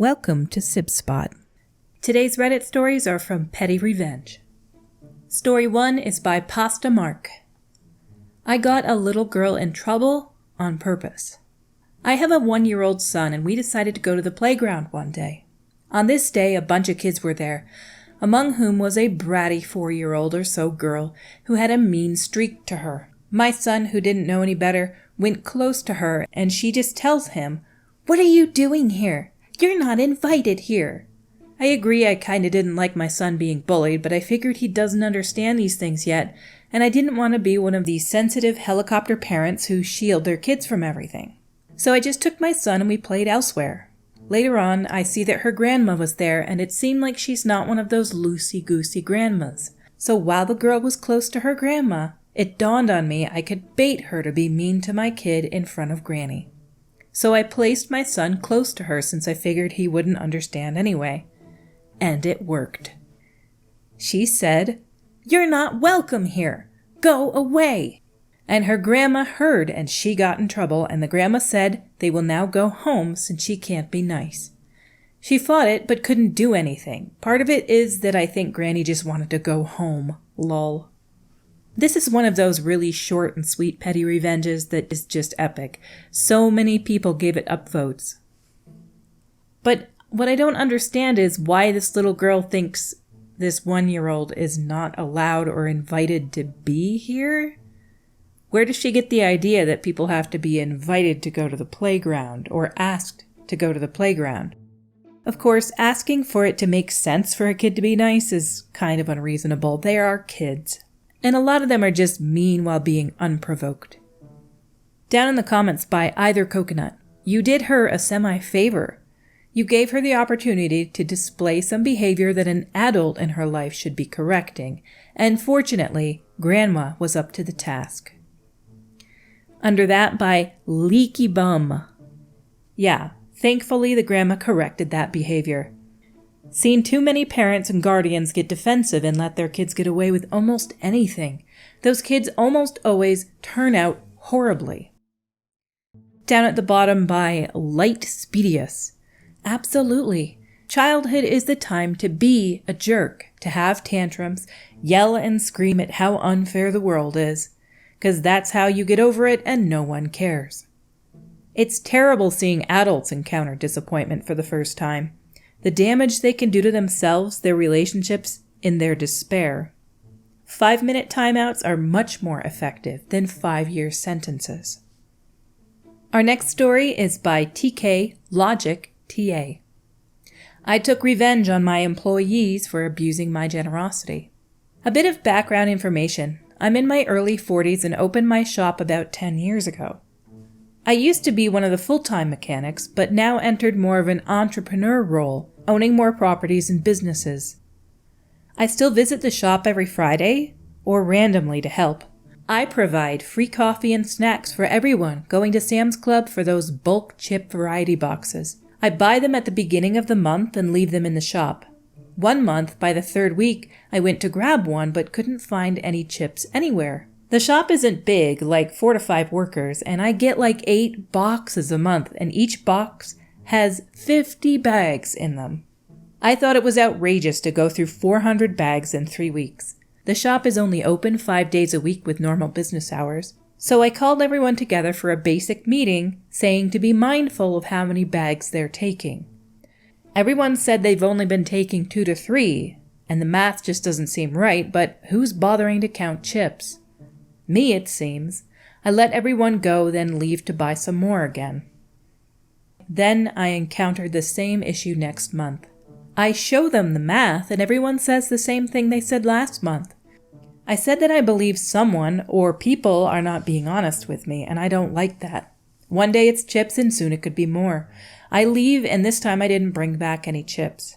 Welcome to Sib Spot. Today's Reddit stories are from PettyRevenge. Story 1 is by Pasta Mark. I got a little girl in trouble on purpose. I have a 1-year-old son and we decided to go to the playground one day. On this day, a bunch of kids were there, among whom was a bratty 4-year-old or so girl who had a mean streak to her. My son, who didn't know any better, went close to her and she just tells him, "What are you doing here? You're not invited here." I agree I kinda didn't like my son being bullied, but I figured he doesn't understand these things yet, and I didn't want to be one of these sensitive helicopter parents who shield their kids from everything. So I just took my son and we played elsewhere. Later on, I see that her grandma was there, and it seemed like she's not one of those loosey-goosey grandmas. So while the girl was close to her grandma, it dawned on me I could bait her to be mean to my kid in front of Granny. So I placed my son close to her since I figured he wouldn't understand anyway. And it worked. She said, "You're not welcome here. Go away." And her grandma heard and she got in trouble, and the grandma said they will now go home since she can't be nice. She fought it but couldn't do anything. Part of it is that I think Granny just wanted to go home. Lol. This is one of those really short and sweet petty revenges that is just epic. So many people gave it upvotes. But what I don't understand is why this little girl thinks this 1-year-old is not allowed or invited to be here? Where does she get the idea that people have to be invited to go to the playground or asked to go to the playground? Of course, asking for it to make sense for a kid to be nice is kind of unreasonable. They are kids. And a lot of them are just mean while being unprovoked. Down in the comments by Either Coconut, you did her a semi-favor. You gave her the opportunity to display some behavior that an adult in her life should be correcting, and fortunately, Grandma was up to the task. Under that by Leaky Bum. Yeah, thankfully the grandma corrected that behavior. Seen too many parents and guardians get defensive and let their kids get away with almost anything. Those kids almost always turn out horribly. Down at the bottom by Light Speedius. Absolutely. Childhood is the time to be a jerk, to have tantrums, yell and scream at how unfair the world is. 'Cause that's how you get over it and no one cares. It's terrible seeing adults encounter disappointment for the first time. The damage they can do to themselves, their relationships, in their despair. 5-minute timeouts are much more effective than 5-year sentences. Our next story is by TK Logic TA. I took revenge on my employees for abusing my generosity. A bit of background information. I'm in my early 40s and opened my shop about 10 years ago. I used to be one of the full-time mechanics, but now entered more of an entrepreneur role, owning more properties and businesses. I still visit the shop every Friday, or randomly to help. I provide free coffee and snacks for everyone going to Sam's Club for those bulk chip variety boxes. I buy them at the beginning of the month and leave them in the shop. One month, by the 3rd week, I went to grab one but couldn't find any chips anywhere. The shop isn't big, like 4 to 5 workers, and I get like 8 boxes a month, and each box has 50 bags in them. I thought it was outrageous to go through 400 bags in 3 weeks. The shop is only open 5 days a week with normal business hours, so I called everyone together for a basic meeting, saying to be mindful of how many bags they're taking. Everyone said they've only been taking 2 to 3, and the math just doesn't seem right, but who's bothering to count chips? Me, it seems. I let everyone go, then leave to buy some more again. Then I encountered the same issue next month. I show them the math, and everyone says the same thing they said last month. I said that I believe someone or people are not being honest with me, and I don't like that. One day it's chips, and soon it could be more. I leave, and this time I didn't bring back any chips.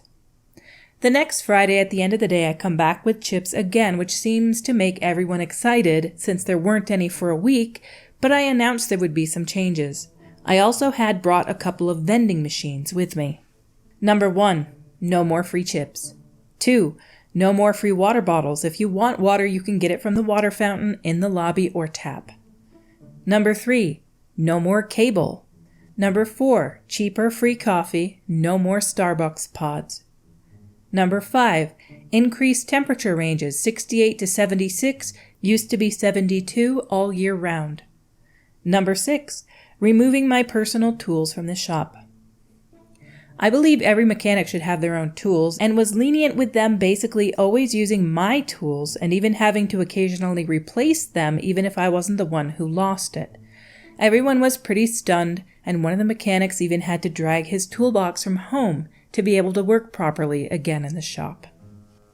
The next Friday at the end of the day I come back with chips again, which seems to make everyone excited since there weren't any for a week, but I announced there would be some changes. I also had brought a couple of vending machines with me. Number 1, no more free chips. 2, no more free water bottles. If you want water, you can get it from the water fountain in the lobby or tap. Number 3, no more cable. Number 4, cheaper free coffee, no more Starbucks pods. Number 5, increased temperature ranges, 68 to 76, used to be 72 all year round. Number 6, removing my personal tools from the shop. I believe every mechanic should have their own tools and was lenient with them, basically always using my tools and even having to occasionally replace them even if I wasn't the one who lost it. Everyone was pretty stunned, and one of the mechanics even had to drag his toolbox from home to be able to work properly again in the shop.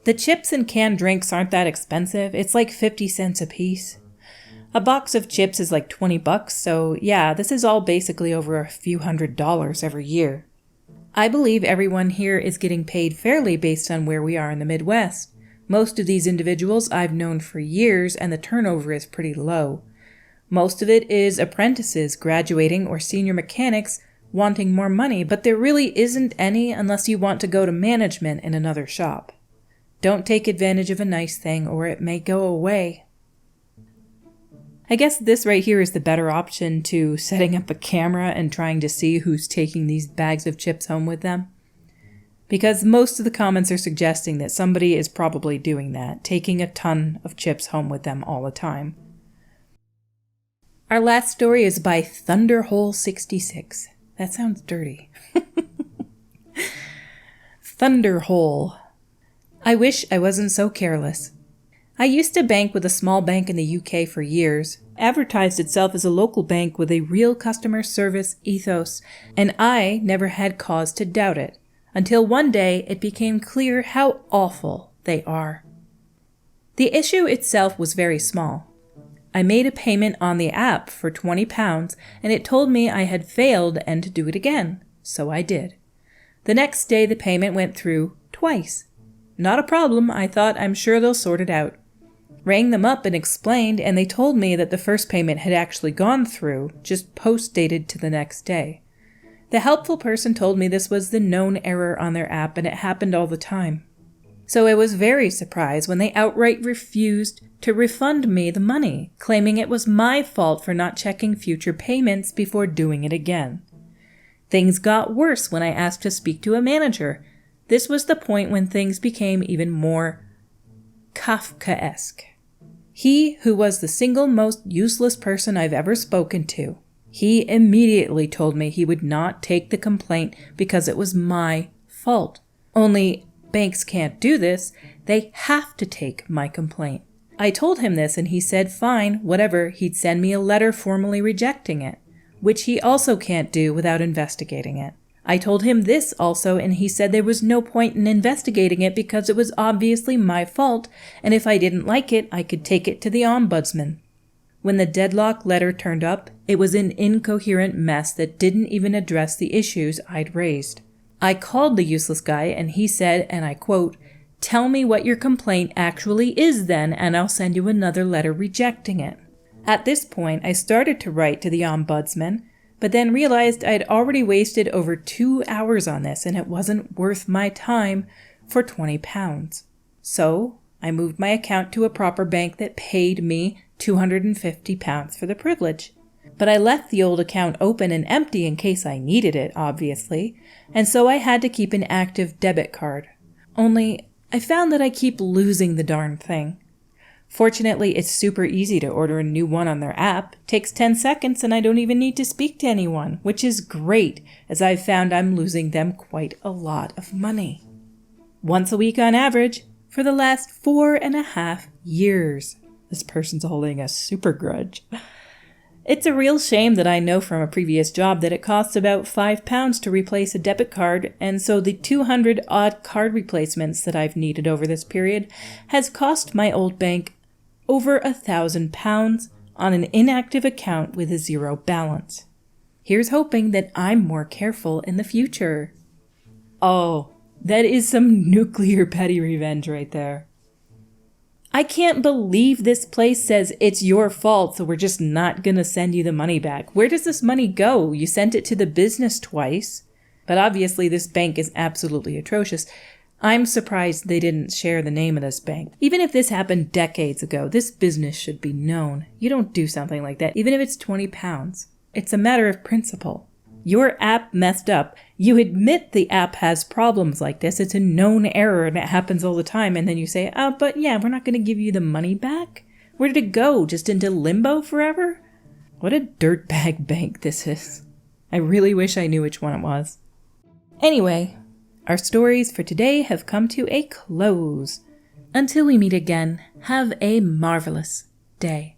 The chips and canned drinks aren't that expensive. It's like 50 cents a piece. A box of chips is like $20, so yeah, this is all basically over a few $100s every year. I believe everyone here is getting paid fairly based on where we are in the Midwest. Most of these individuals I've known for years, and the turnover is pretty low. Most of it is apprentices graduating or senior mechanics wanting more money, but there really isn't any unless you want to go to management in another shop. Don't take advantage of a nice thing or it may go away. I guess this right here is the better option to setting up a camera and trying to see who's taking these bags of chips home with them. Because most of the comments are suggesting that somebody is probably doing that, taking a ton of chips home with them all the time. Our last story is by Thunderhole66. That sounds dirty. Thunderhole. I wish I wasn't so careless. I used to bank with a small bank in the UK for years, advertised itself as a local bank with a real customer service ethos, and I never had cause to doubt it, until one day it became clear how awful they are. The issue itself was very small. I made a payment on the app for £20, and it told me I had failed and to do it again, so I did. The next day the payment went through twice. Not a problem, I thought, I'm sure they'll sort it out. Rang them up and explained, and they told me that the first payment had actually gone through, just post-dated to the next day. The helpful person told me this was the known error on their app and it happened all the time. So I was very surprised when they outright refused to refund me the money, claiming it was my fault for not checking future payments before doing it again. Things got worse when I asked to speak to a manager. This was the point when things became even more Kafkaesque. He, who was the single most useless person I've ever spoken to, he immediately told me he would not take the complaint because it was my fault. Only banks can't do this. They have to take my complaint. I told him this and he said fine, whatever, he'd send me a letter formally rejecting it, which he also can't do without investigating it. I told him this also, and he said there was no point in investigating it because it was obviously my fault, and if I didn't like it, I could take it to the ombudsman. When the deadlock letter turned up, it was an incoherent mess that didn't even address the issues I'd raised. I called the useless guy, and he said, and I quote, "Tell me what your complaint actually is then, and I'll send you another letter rejecting it." At this point, I started to write to the ombudsman, but then realized I'd already wasted over 2 hours on this and it wasn't worth my time for £20. So I moved my account to a proper bank that paid me £250 for the privilege. But I left the old account open and empty in case I needed it, obviously, and so I had to keep an active debit card. Only I found that I keep losing the darn thing. Fortunately, it's super easy to order a new one on their app. Takes 10 seconds and I don't even need to speak to anyone, which is great, as I've found I'm losing them quite a lot of money. Once a week on average, for the last 4.5 years. This person's holding a super grudge. It's a real shame that I know from a previous job that it costs about £5 to replace a debit card, and so the 200-odd card replacements that I've needed over this period has cost my old bank over £1,000 on an inactive account with a zero balance. Here's hoping that I'm more careful in the future. Oh, that is some nuclear petty revenge right there. I can't believe this place says it's your fault, so we're just not gonna send you the money back. Where does this money go? You sent it to the business twice. But obviously this bank is absolutely atrocious. I'm surprised they didn't share the name of this bank. Even if this happened decades ago, this business should be known. You don't do something like that, even if it's £20. It's a matter of principle. Your app messed up. You admit the app has problems like this. It's a known error and it happens all the time. And then you say, but yeah, we're not going to give you the money back. Where did it go? Just into limbo forever? What a dirtbag bank this is. I really wish I knew which one it was. Anyway, our stories for today have come to a close. Until we meet again, have a marvelous day.